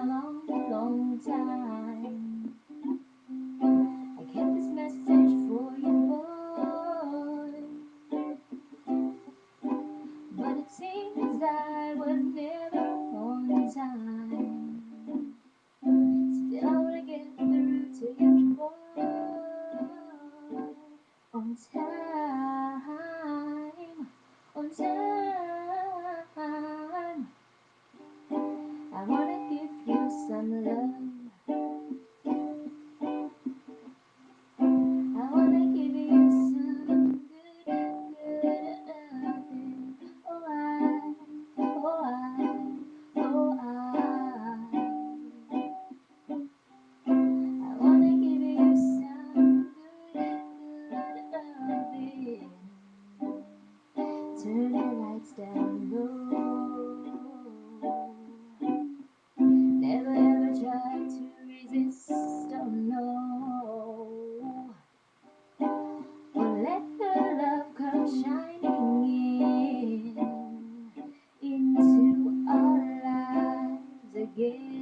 a long, long time. I kept this message for you, boy, but it seems I was never on time. Still I wanna get through to you, boy, on time, on time. I wanna give you some love. I wanna give you some good loving. Oh, oh, oh, I wanna give you some good loving. Turn the lights down low. Never ever try to resist, oh no. But let the love come shining into our lives again.